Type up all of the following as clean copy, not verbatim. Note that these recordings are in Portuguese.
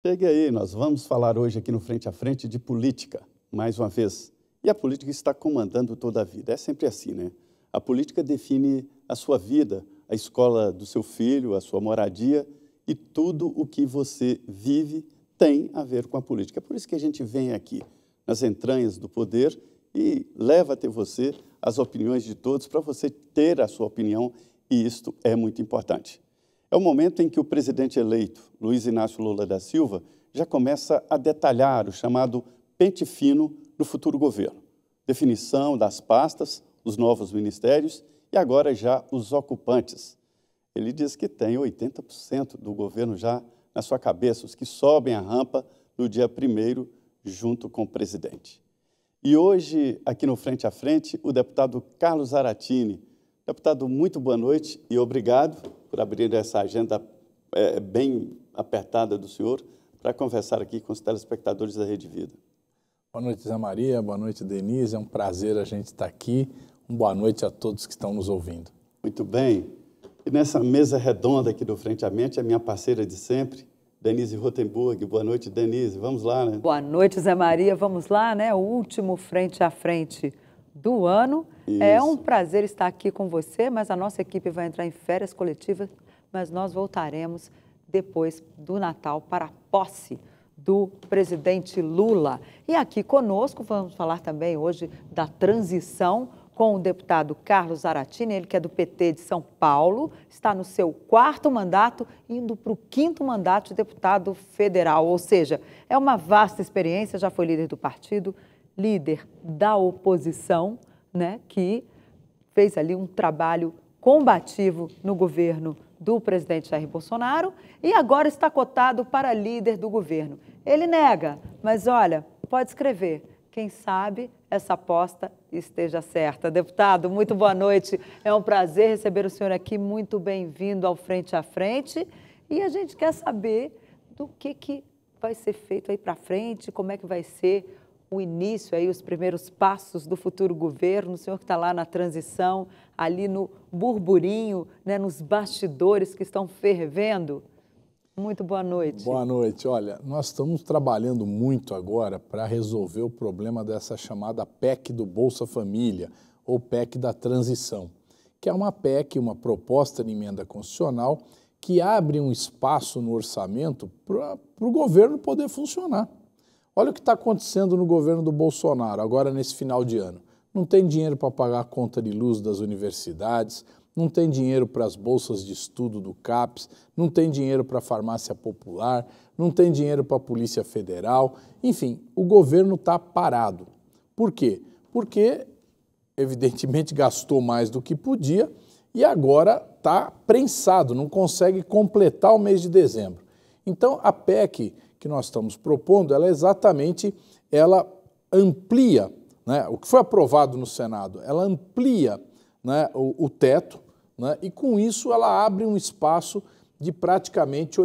Chegue aí, nós vamos falar hoje aqui no Frente a Frente de política, mais uma vez. E a política está comandando toda a vida, é sempre assim, né? A política define a sua vida, a escola do seu filho, a sua moradia e tudo o que você vive tem a ver com a política. É por isso que a gente vem aqui, nas entranhas do poder e leva até você as opiniões de todos para você ter a sua opinião e isto é muito importante. É o momento em que o presidente eleito, Luiz Inácio Lula da Silva, já começa a detalhar o chamado pente fino do futuro governo. Definição das pastas, os novos ministérios e agora já os ocupantes. Ele diz que tem 80% do governo já na sua cabeça, os que sobem a rampa no dia 1º junto com o presidente. E hoje, aqui no Frente a Frente, o deputado Carlos Zaratini. Deputado, muito boa noite e obrigado por abrir essa agenda bem apertada do senhor para conversar aqui com os telespectadores da Rede Vida. Boa noite, Zé Maria. Boa noite, Denise. É um prazer a gente estar aqui. Boa noite a todos que estão nos ouvindo. Muito bem. E nessa mesa redonda aqui do Frente a Mente, a minha parceira de sempre, Denise Rotenburg. Boa noite, Denise. Vamos lá, né? Boa noite, Zé Maria. Vamos lá, né? O último Frente a Frente do ano. Isso. É um prazer estar aqui com você, mas a nossa equipe vai entrar em férias coletivas, mas nós voltaremos depois do Natal para a posse do presidente Lula. E aqui conosco vamos falar também hoje da transição com o deputado Carlos Zaratini, ele que é do PT de São Paulo, está no seu 4º mandato, indo para o 5º mandato de deputado federal, ou seja, é uma vasta experiência, já foi líder do partido, líder da oposição, né, que fez ali um trabalho combativo no governo do presidente Jair Bolsonaro e agora está cotado para líder do governo. Ele nega, mas olha, pode escrever. Quem sabe essa aposta esteja certa. Deputado, muito boa noite. É um prazer receber o senhor aqui. Muito bem-vindo ao Frente a Frente. E a gente quer saber do que vai ser feito aí para frente, como é que vai ser o início, aí, os primeiros passos do futuro governo. O senhor que está lá na transição, ali no burburinho, né, nos bastidores que estão fervendo. Muito boa noite. Boa noite. Olha, nós estamos trabalhando muito agora para resolver o problema dessa chamada PEC do Bolsa Família, ou PEC da transição, que é uma PEC, uma proposta de emenda constitucional, que abre um espaço no orçamento para o governo poder funcionar. Olha o que está acontecendo no governo do Bolsonaro, agora nesse final de ano. Não tem dinheiro para pagar a conta de luz das universidades, não tem dinheiro para as bolsas de estudo do CAPES, não tem dinheiro para a farmácia popular, não tem dinheiro para a Polícia Federal. Enfim, o governo está parado. Por quê? Porque, evidentemente, gastou mais do que podia e agora está prensado, não consegue completar o mês de dezembro. Então, a PEC que nós estamos propondo, ela amplia, né, o que foi aprovado no Senado, ela amplia, né, o teto, né, e com isso ela abre um espaço de praticamente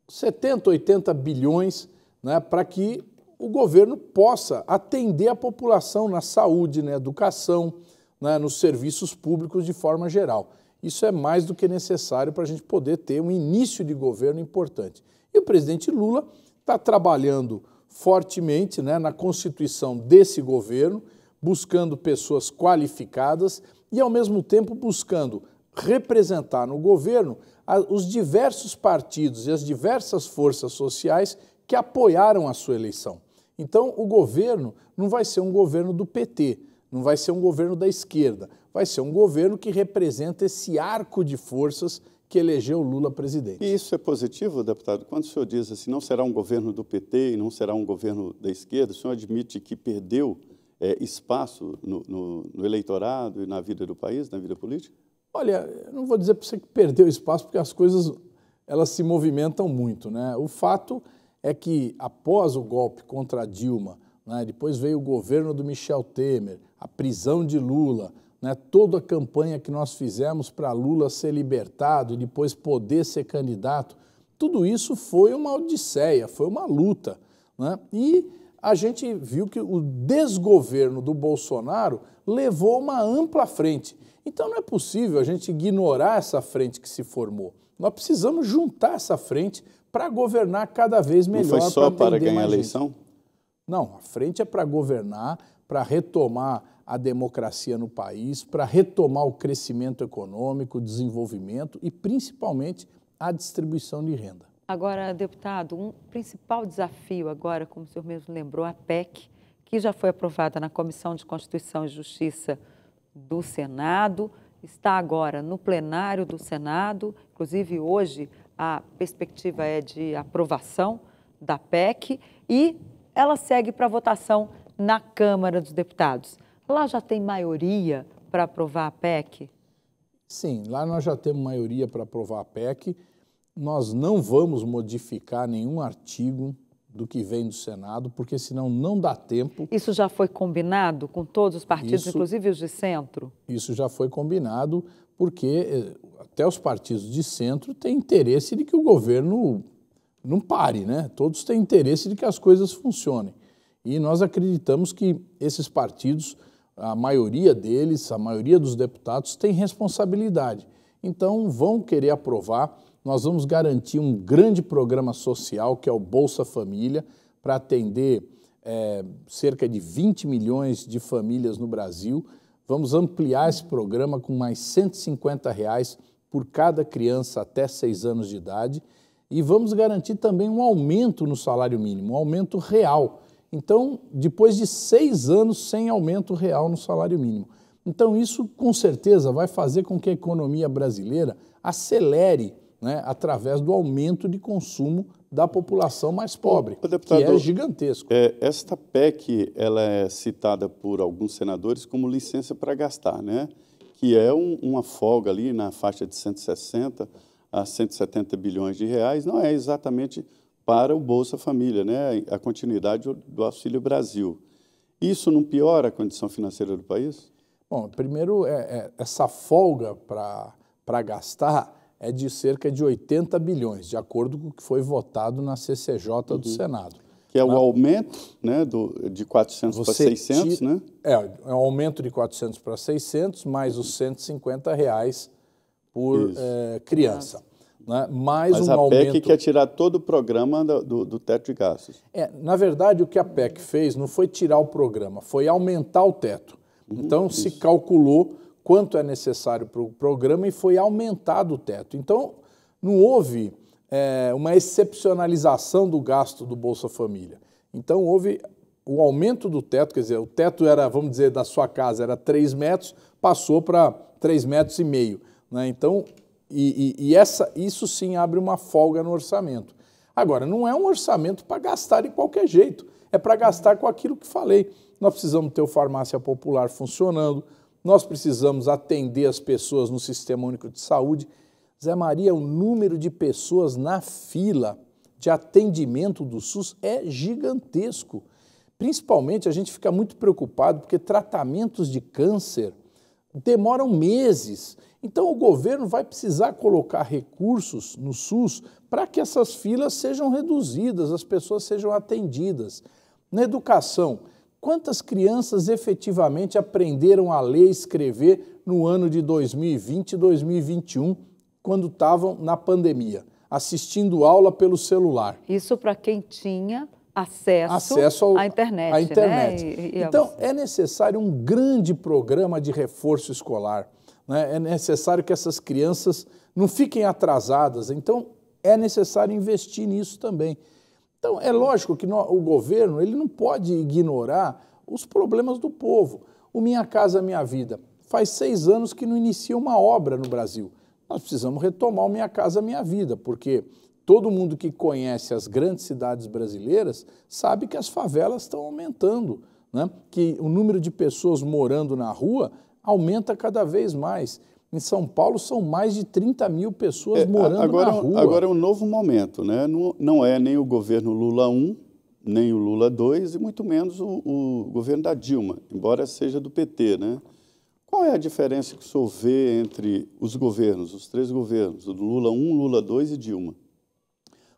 70, 80 bilhões, né, para que o governo possa atender a população na saúde, na educação, né, nos serviços públicos de forma geral. Isso é mais do que necessário para a gente poder ter um início de governo importante. E o presidente Lula está trabalhando fortemente, né, na constituição desse governo, buscando pessoas qualificadas e, ao mesmo tempo, buscando representar no governo os diversos partidos e as diversas forças sociais que apoiaram a sua eleição. Então, o governo não vai ser um governo do PT, não vai ser um governo da esquerda, vai ser um governo que representa esse arco de forças que elegeu Lula presidente. E isso é positivo, deputado? Quando o senhor diz assim, não será um governo do PT e não será um governo da esquerda, o senhor admite que perdeu espaço no eleitorado e na vida do país, na vida política? Olha, eu não vou dizer para você que perdeu espaço, porque as coisas elas se movimentam muito, né? O fato é que, após o golpe contra a Dilma, né, depois veio o governo do Michel Temer, a prisão de Lula, né, toda a campanha que nós fizemos para Lula ser libertado e depois poder ser candidato, tudo isso foi uma odisseia, foi uma luta, né? E a gente viu que o desgoverno do Bolsonaro levou uma ampla frente. Então não é possível a gente ignorar essa frente que se formou. Nós precisamos juntar essa frente para governar cada vez melhor. Não foi só para ganhar a eleição? Não, a frente é para governar, para retomar a democracia no país, para retomar o crescimento econômico, o desenvolvimento e, principalmente, a distribuição de renda. Agora, deputado, um principal desafio agora, como o senhor mesmo lembrou, a PEC, que já foi aprovada na Comissão de Constituição e Justiça do Senado, está agora no plenário do Senado, inclusive hoje a perspectiva é de aprovação da PEC e ela segue para votação na Câmara dos Deputados. Lá já tem maioria para aprovar a PEC? Sim, lá nós já temos maioria para aprovar a PEC. Nós não vamos modificar nenhum artigo do que vem do Senado, porque senão não dá tempo. Isso já foi combinado com todos os partidos, inclusive os de centro? Isso já foi combinado, porque até os partidos de centro têm interesse de que o governo não pare, né? Todos têm interesse de que as coisas funcionem. E nós acreditamos que esses partidos, a maioria deles, a maioria dos deputados, tem responsabilidade. Então, vão querer aprovar. Nós vamos garantir um grande programa social, que é o Bolsa Família, para atender cerca de 20 milhões de famílias no Brasil. Vamos ampliar esse programa com mais R$ 150 por cada criança até 6 anos de idade. E vamos garantir também um aumento no salário mínimo, um aumento real. Então, depois de 6 anos sem aumento real no salário mínimo. Então, isso com certeza vai fazer com que a economia brasileira acelere, né, através do aumento de consumo da população mais pobre, deputado, que é gigantesco. Esta PEC ela é citada por alguns senadores como licença para gastar, né? Que é uma folga ali na faixa de 160 a 170 bilhões de reais, não é exatamente para o Bolsa Família, né? A continuidade do Auxílio Brasil. Isso não piora a condição financeira do país? Bom, primeiro, essa folga para gastar é de cerca de 80 bilhões, de acordo com o que foi votado na CCJ do Senado. Que é o aumento, né, de 400 para 600, né? É um aumento de 400 para 600, mais os R$ 150 por criança. Né? Mas a PEC quer tirar todo o programa do teto de gastos. Na verdade, o que a PEC fez não foi tirar o programa, foi aumentar o teto. Então, se calculou quanto é necessário para o programa e foi aumentado o teto. Então, não houve uma excepcionalização do gasto do Bolsa Família. Então, houve o aumento do teto, quer dizer, o teto era, vamos dizer, da sua casa era 3 metros, passou para 3,5 metros. Né? Então, isso sim abre uma folga no orçamento. Agora, não é um orçamento para gastar de qualquer jeito, é para gastar com aquilo que falei. Nós precisamos ter o farmácia popular funcionando, nós precisamos atender as pessoas no Sistema Único de Saúde. Zé Maria, o número de pessoas na fila de atendimento do SUS é gigantesco. Principalmente, a gente fica muito preocupado porque tratamentos de câncer demoram meses. Então, o governo vai precisar colocar recursos no SUS para que essas filas sejam reduzidas, as pessoas sejam atendidas. Na educação, quantas crianças efetivamente aprenderam a ler e escrever no ano de 2020 e 2021, quando estavam na pandemia, assistindo aula pelo celular? Isso para quem tinha acesso à internet. Né? Então, é necessário um grande programa de reforço escolar. Né? É necessário que essas crianças não fiquem atrasadas. Então, é necessário investir nisso também. Então, é lógico que o governo ele não pode ignorar os problemas do povo. O Minha Casa Minha Vida faz 6 anos que não inicia uma obra no Brasil. Nós precisamos retomar o Minha Casa Minha Vida, porque todo mundo que conhece as grandes cidades brasileiras sabe que as favelas estão aumentando, né? Que o número de pessoas morando na rua aumenta cada vez mais. Em São Paulo, são mais de 30 mil pessoas morando na rua. Agora é um novo momento, né? Não é nem o governo Lula 1, nem o Lula 2, e muito menos o governo da Dilma, embora seja do PT, né? Qual é a diferença que o senhor vê entre os governos, os 3 governos, o Lula 1, Lula 2 e Dilma?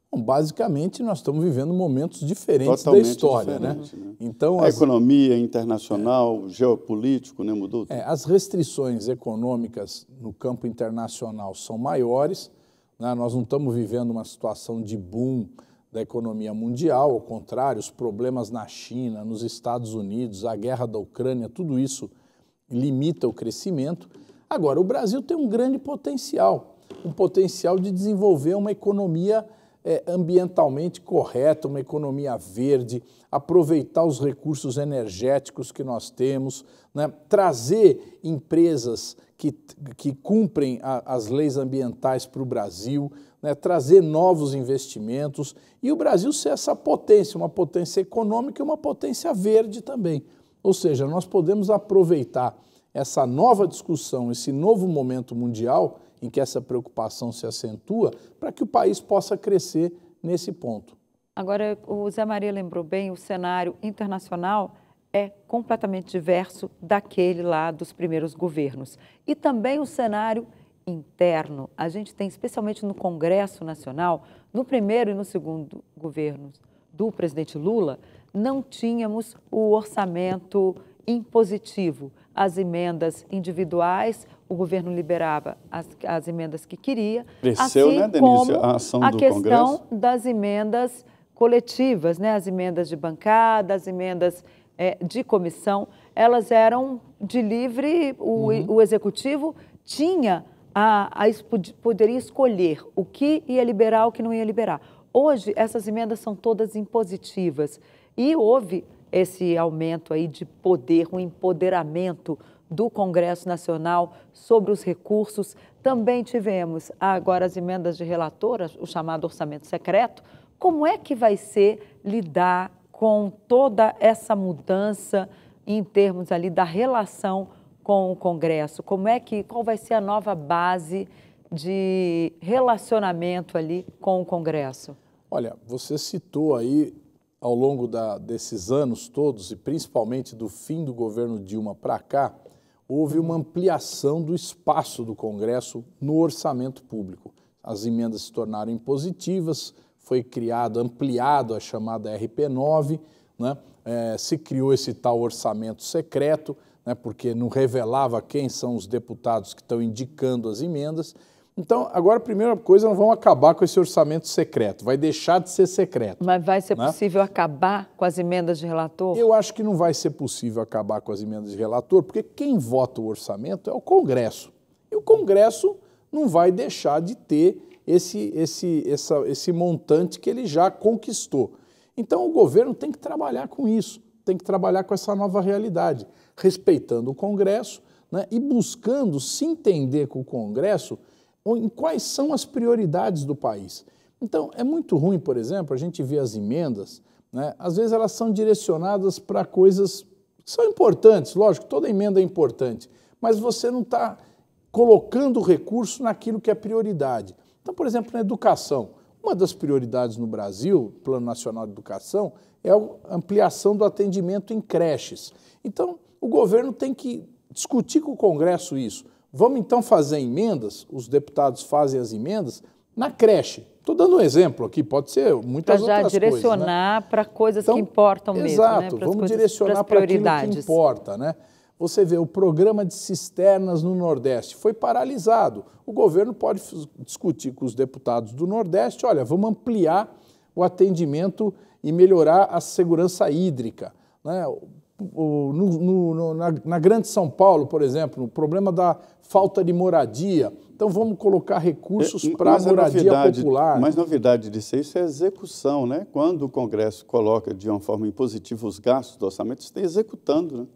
Bom, basicamente, nós estamos vivendo momentos diferentes da história, né? Então, a economia internacional, geopolítico, né, mudou tudo. As restrições econômicas no campo internacional são maiores, né? Nós não estamos vivendo uma situação de boom da economia mundial, ao contrário, os problemas na China, nos Estados Unidos, a guerra da Ucrânia, tudo isso limita o crescimento. Agora, o Brasil tem um grande potencial, um potencial de desenvolver uma economia ambientalmente correta, uma economia verde, aproveitar os recursos energéticos que nós temos, né? Trazer empresas que cumprem as leis ambientais para o Brasil, né? Trazer novos investimentos e o Brasil ser essa potência, uma potência econômica e uma potência verde também. Ou seja, nós podemos aproveitar essa nova discussão, esse novo momento mundial em que essa preocupação se acentua, para que o país possa crescer nesse ponto. Agora, o Zé Maria lembrou bem, o cenário internacional é completamente diverso daquele lá dos primeiros governos. E também o cenário interno. A gente tem, especialmente no Congresso Nacional, no primeiro e no segundo governo do presidente Lula, não tínhamos o orçamento impositivo. As emendas individuais, o governo liberava as emendas que queria, cresceu, assim né, Denise, como a ação a do questão Congresso? das emendas coletivas, né, as emendas de bancada, as emendas de comissão, elas eram de livre, o executivo tinha poderia escolher o que ia liberar, o que não ia liberar. Hoje, essas emendas são todas impositivas e houve esse aumento aí de poder, um empoderamento do Congresso Nacional sobre os recursos. Também tivemos agora as emendas de relator, o chamado orçamento secreto. Como é que vai ser lidar com toda essa mudança em termos ali da relação com o Congresso? Qual vai ser a nova base de relacionamento ali com o Congresso? Olha, você citou aí, ao longo desses anos todos, e principalmente do fim do governo Dilma para cá, houve uma ampliação do espaço do Congresso no orçamento público. As emendas se tornaram impositivas, foi ampliado a chamada RP9, né? Se criou esse tal orçamento secreto, né? Porque não revelava quem são os deputados que estão indicando as emendas. Então, agora, a primeira coisa, nós vamos acabar com esse orçamento secreto, vai deixar de ser secreto. Mas vai ser possível acabar com as emendas de relator? Eu acho que não vai ser possível acabar com as emendas de relator, porque quem vota o orçamento é o Congresso. E o Congresso não vai deixar de ter esse montante que ele já conquistou. Então, o governo tem que trabalhar com isso, tem que trabalhar com essa nova realidade, respeitando o Congresso, né, e buscando se entender com o Congresso em quais são as prioridades do país. Então, é muito ruim, por exemplo, a gente vê as emendas, né, às vezes elas são direcionadas para coisas que são importantes, lógico, toda emenda é importante, mas você não está colocando recurso naquilo que é prioridade. Então, por exemplo, na educação, uma das prioridades no Brasil, Plano Nacional de Educação, é a ampliação do atendimento em creches. Então, o governo tem que discutir com o Congresso isso. Vamos então fazer emendas, os deputados fazem as emendas, na creche. Estou dando um exemplo aqui, pode ser muitas outras coisas. Para já direcionar, né, para coisas então, que importam mesmo. Exato, né, vamos direcionar para aquilo que importa, né? Você vê, o programa de cisternas no Nordeste foi paralisado. O governo pode discutir com os deputados do Nordeste, olha, vamos ampliar o atendimento e melhorar a segurança hídrica, né? Na Grande São Paulo, por exemplo, o problema da falta de moradia. Então, vamos colocar recursos para a moradia popular. Mas novidade disso é a execução, né? Quando o Congresso coloca de uma forma impositiva os gastos do orçamento, está executando,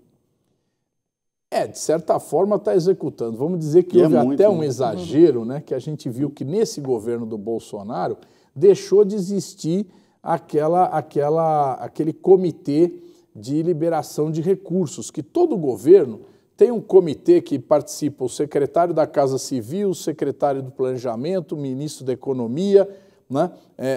né? De certa forma está executando. Vamos dizer que houve até um exagero, né? Que a gente viu que nesse governo do Bolsonaro deixou de existir aquele comitê de liberação de recursos, que todo governo tem um comitê que participa o secretário da Casa Civil, o secretário do Planejamento, o ministro da Economia, né?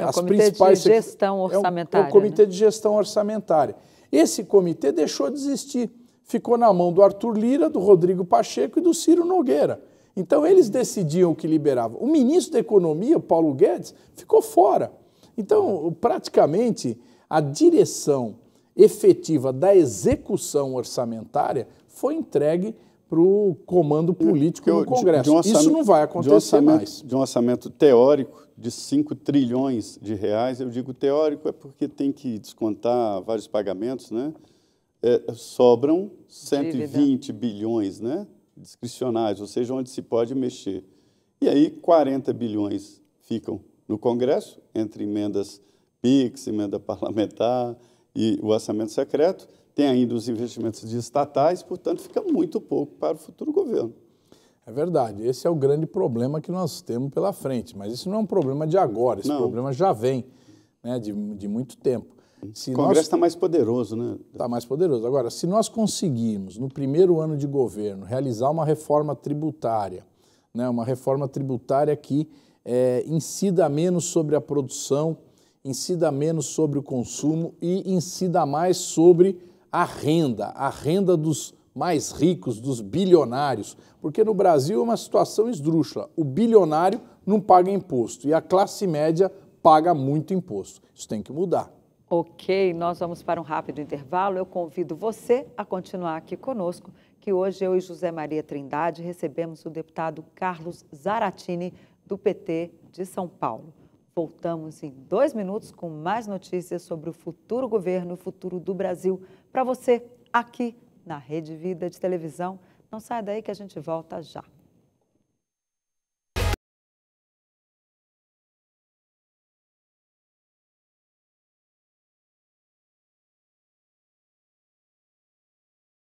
As principais de gestão orçamentária. É o comitê de gestão orçamentária. Esse comitê deixou de existir. Ficou na mão do Arthur Lira, do Rodrigo Pacheco e do Ciro Nogueira. Então, eles decidiam o que liberava. O ministro da Economia, o Paulo Guedes, ficou fora. Então, praticamente, a direção efetiva da execução orçamentária foi entregue para o comando político no Congresso. Isso não vai acontecer mais. De um orçamento teórico de 5 trilhões de reais, eu digo teórico é porque tem que descontar vários pagamentos, né? Sobram 120 bilhões, né? Discricionais, ou seja, onde se pode mexer. E aí 40 bilhões ficam no Congresso, entre emendas PIX, emenda parlamentar e o orçamento secreto. Tem ainda os investimentos de estatais, portanto, fica muito pouco para o futuro governo. É verdade, esse é o grande problema que nós temos pela frente, mas isso não é um problema de agora, esse problema já vem, né, de muito tempo. O Congresso está mais poderoso, né? Está mais poderoso. Agora, se nós conseguirmos, no primeiro ano de governo, realizar uma reforma tributária, né, uma reforma tributária que incida menos sobre a produção, incida menos sobre o consumo e incida mais sobre a renda dos mais ricos, dos bilionários, porque no Brasil é uma situação esdrúxula. O bilionário não paga imposto e a classe média paga muito imposto. Isso tem que mudar. Ok, nós vamos para um rápido intervalo. Eu convido você a continuar aqui conosco, que hoje eu e José Maria Trindade recebemos o deputado Carlos Zaratini, do PT de São Paulo. Voltamos em 2 minutos com mais notícias sobre o futuro governo e o futuro do Brasil para você aqui na Rede Vida de Televisão. Não saia daí que a gente volta já.